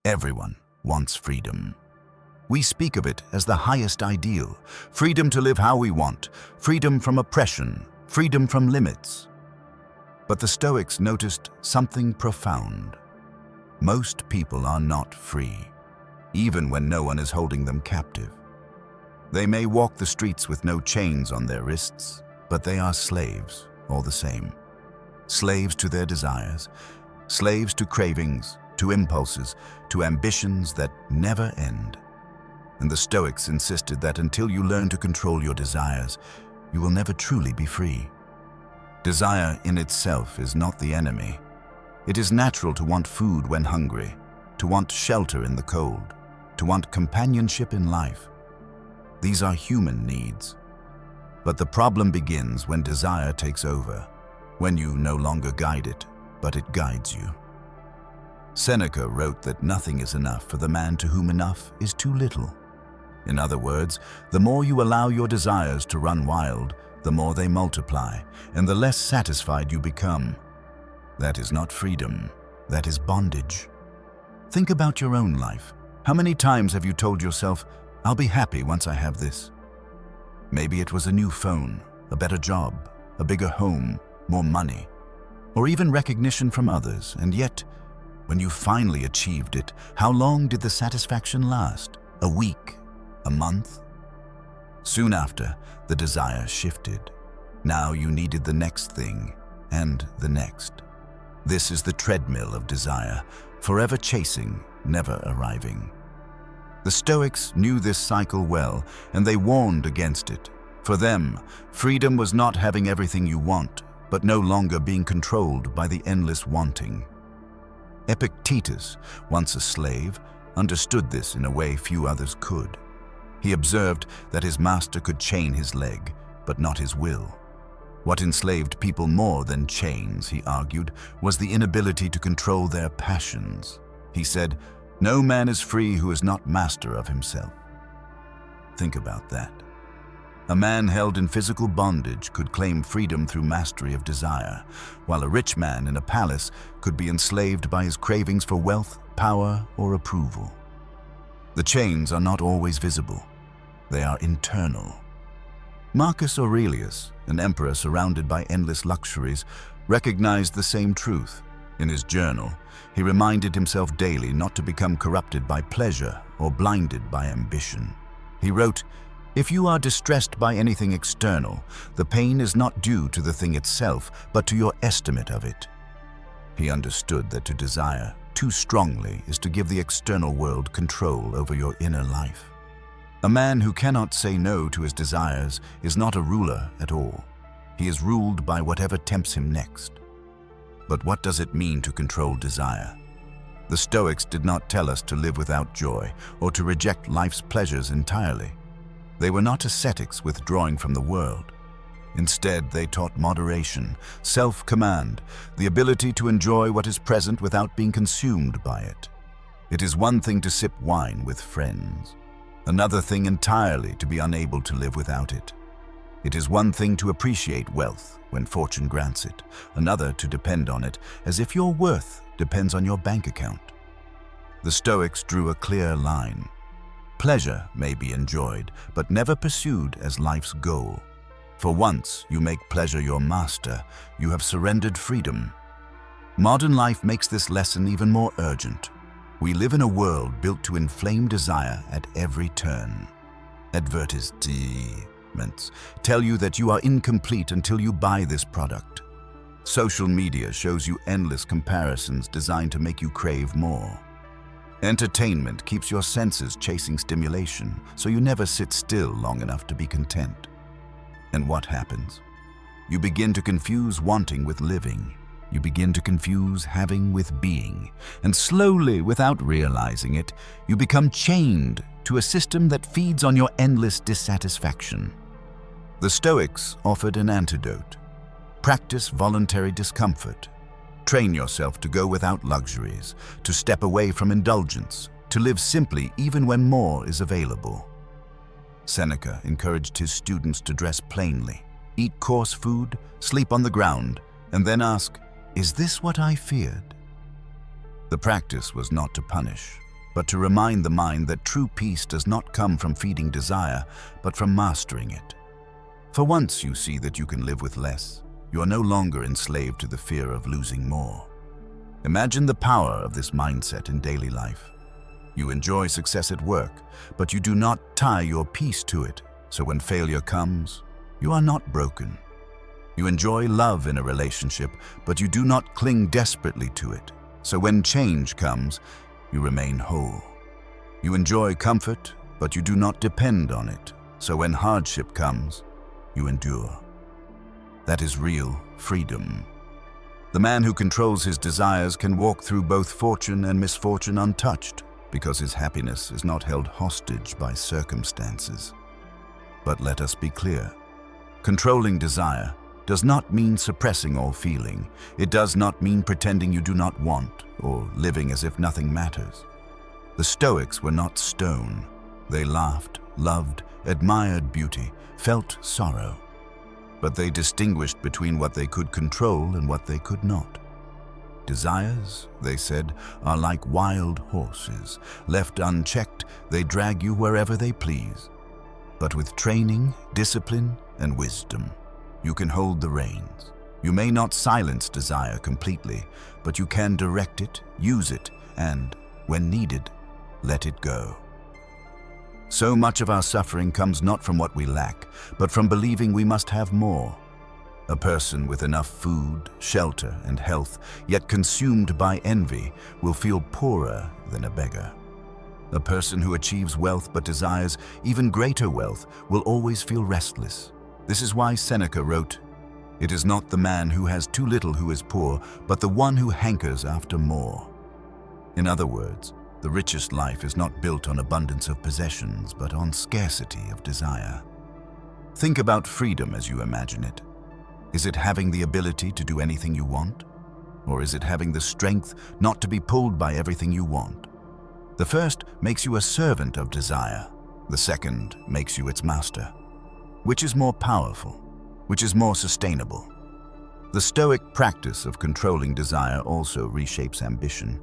Everyone wants freedom. We speak of it as the highest ideal, freedom to live how we want, freedom from oppression, freedom from limits. But the Stoics noticed something profound. Most people are not free, even when no one is holding them captive. They may walk the streets with no chains on their wrists, but they are slaves all the same. Slaves to their desires, slaves to cravings, to impulses, to ambitions that never end. And the Stoics insisted that until you learn to control your desires, you will never truly be free. Desire in itself is not the enemy. It is natural to want food when hungry, to want shelter in the cold, to want companionship in life. These are human needs. But the problem begins when desire takes over, when you no longer guide it, but it guides you. Seneca wrote that nothing is enough for the man to whom enough is too little. In other words, the more you allow your desires to run wild, the more they multiply, and the less satisfied you become. That is not freedom, that is bondage. Think about your own life. How many times have you told yourself, "I'll be happy once I have this"? Maybe it was a new phone, a better job, a bigger home, more money, or even recognition from others. And yet, when you finally achieved it, how long did the satisfaction last? A week? A month? Soon after, the desire shifted. Now you needed the next thing, and the next. This is the treadmill of desire, forever chasing, never arriving. The Stoics knew this cycle well, and they warned against it. For them, freedom was not having everything you want, but no longer being controlled by the endless wanting. Epictetus, once a slave, understood this in a way few others could. He observed that his master could chain his leg, but not his will. What enslaved people more than chains, he argued, was the inability to control their passions. He said, "No man is free who is not master of himself." Think about that. A man held in physical bondage could claim freedom through mastery of desire, while a rich man in a palace could be enslaved by his cravings for wealth, power, or approval. The chains are not always visible. They are internal. Marcus Aurelius, an emperor surrounded by endless luxuries, recognized the same truth. In his journal, he reminded himself daily not to become corrupted by pleasure or blinded by ambition. He wrote, "If you are distressed by anything external, the pain is not due to the thing itself, but to your estimate of it." He understood that to desire too strongly is to give the external world control over your inner life. A man who cannot say no to his desires is not a ruler at all. He is ruled by whatever tempts him next. But what does it mean to control desire? The Stoics did not tell us to live without joy or to reject life's pleasures entirely. They were not ascetics withdrawing from the world. Instead, they taught moderation, self-command, the ability to enjoy what is present without being consumed by it. It is one thing to sip wine with friends, another thing entirely to be unable to live without it. It is one thing to appreciate wealth when fortune grants it, another to depend on it as if your worth depends on your bank account. The Stoics drew a clear line. Pleasure may be enjoyed, but never pursued as life's goal. For once you make pleasure your master, you have surrendered freedom. Modern life makes this lesson even more urgent. We live in a world built to inflame desire at every turn. Advertisements tell you that you are incomplete until you buy this product. Social media shows you endless comparisons designed to make you crave more. Entertainment keeps your senses chasing stimulation, so you never sit still long enough to be content. And what happens? You begin to confuse wanting with living. You begin to confuse having with being. And slowly, without realizing it, you become chained to a system that feeds on your endless dissatisfaction. The Stoics offered an antidote. Practice voluntary discomfort. Train yourself to go without luxuries, to step away from indulgence, to live simply even when more is available. Seneca encouraged his students to dress plainly, eat coarse food, sleep on the ground, and then ask, "Is this what I feared?" The practice was not to punish, but to remind the mind that true peace does not come from feeding desire, but from mastering it. For once you see that you can live with less, you are no longer enslaved to the fear of losing more. Imagine the power of this mindset in daily life. You enjoy success at work, but you do not tie your peace to it, so when failure comes, you are not broken. You enjoy love in a relationship, but you do not cling desperately to it, so when change comes, you remain whole. You enjoy comfort, but you do not depend on it, so when hardship comes, you endure. That is real freedom. The man who controls his desires can walk through both fortune and misfortune untouched, because his happiness is not held hostage by circumstances. But let us be clear. Controlling desire does not mean suppressing all feeling. It does not mean pretending you do not want or living as if nothing matters. The Stoics were not stone. They laughed, loved, admired beauty, felt sorrow. But they distinguished between what they could control and what they could not. Desires, they said, are like wild horses. Left unchecked, they drag you wherever they please. But with training, discipline, and wisdom, you can hold the reins. You may not silence desire completely, but you can direct it, use it, and, when needed, let it go. So much of our suffering comes not from what we lack, but from believing we must have more. A person with enough food, shelter, and health, yet consumed by envy, will feel poorer than a beggar. A person who achieves wealth but desires even greater wealth will always feel restless. This is why Seneca wrote, "It is not the man who has too little who is poor, but the one who hankers after more." In other words, the richest life is not built on abundance of possessions, but on scarcity of desire. Think about freedom as you imagine it. Is it having the ability to do anything you want? Or is it having the strength not to be pulled by everything you want? The first makes you a servant of desire. The second makes you its master. Which is more powerful? Which is more sustainable? The Stoic practice of controlling desire also reshapes ambition.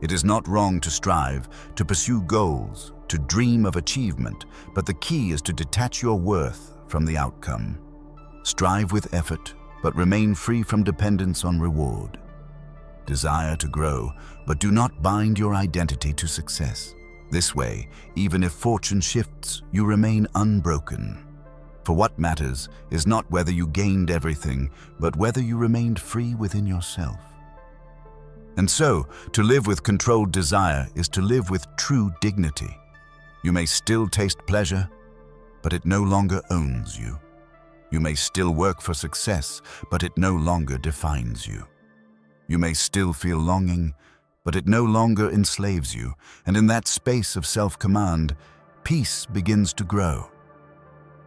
It is not wrong to strive, to pursue goals, to dream of achievement, but the key is to detach your worth from the outcome. Strive with effort, but remain free from dependence on reward. Desire to grow, but do not bind your identity to success. This way, even if fortune shifts, you remain unbroken. For what matters is not whether you gained everything, but whether you remained free within yourself. And so, to live with controlled desire is to live with true dignity. You may still taste pleasure, but it no longer owns you. You may still work for success, but it no longer defines you. You may still feel longing, but it no longer enslaves you, and in that space of self-command, peace begins to grow.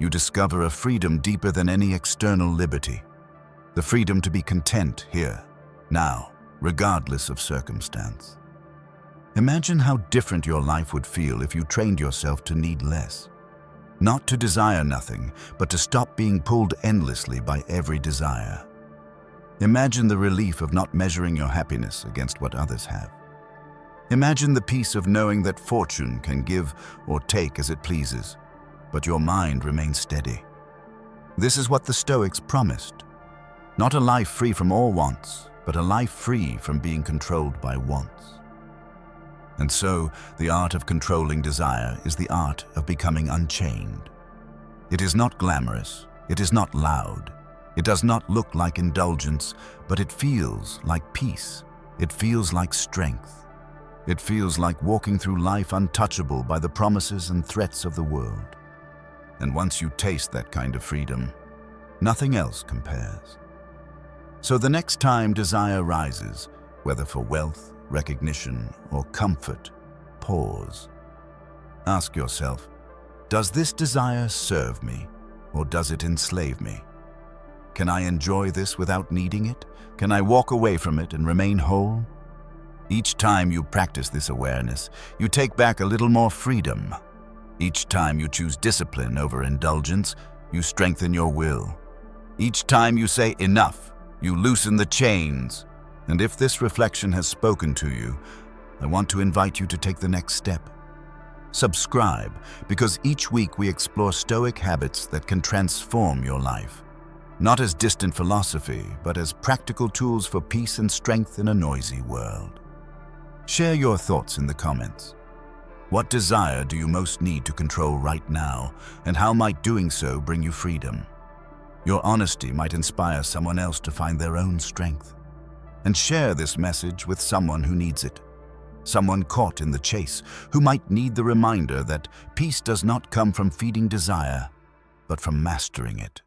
You discover a freedom deeper than any external liberty, the freedom to be content here, now, regardless of circumstance. Imagine how different your life would feel if you trained yourself to need less. Not to desire nothing, but to stop being pulled endlessly by every desire. Imagine the relief of not measuring your happiness against what others have. Imagine the peace of knowing that fortune can give or take as it pleases, but your mind remains steady. This is what the Stoics promised. Not a life free from all wants, but a life free from being controlled by wants. And so, the art of controlling desire is the art of becoming unchained. It is not glamorous, it is not loud, it does not look like indulgence, but it feels like peace. It feels like strength. It feels like walking through life untouchable by the promises and threats of the world. And once you taste that kind of freedom, nothing else compares. So the next time desire rises, whether for wealth, recognition, or comfort, pause. Ask yourself, does this desire serve me, or does it enslave me? Can I enjoy this without needing it? Can I walk away from it and remain whole? Each time you practice this awareness, you take back a little more freedom. Each time you choose discipline over indulgence, you strengthen your will. Each time you say enough, you loosen the chains. And if this reflection has spoken to you, I want to invite you to take the next step. Subscribe, because each week we explore Stoic habits that can transform your life. Not as distant philosophy, but as practical tools for peace and strength in a noisy world. Share your thoughts in the comments. What desire do you most need to control right now, and how might doing so bring you freedom? Your honesty might inspire someone else to find their own strength. And share this message with someone who needs it. Someone caught in the chase, who might need the reminder that peace does not come from feeding desire, but from mastering it.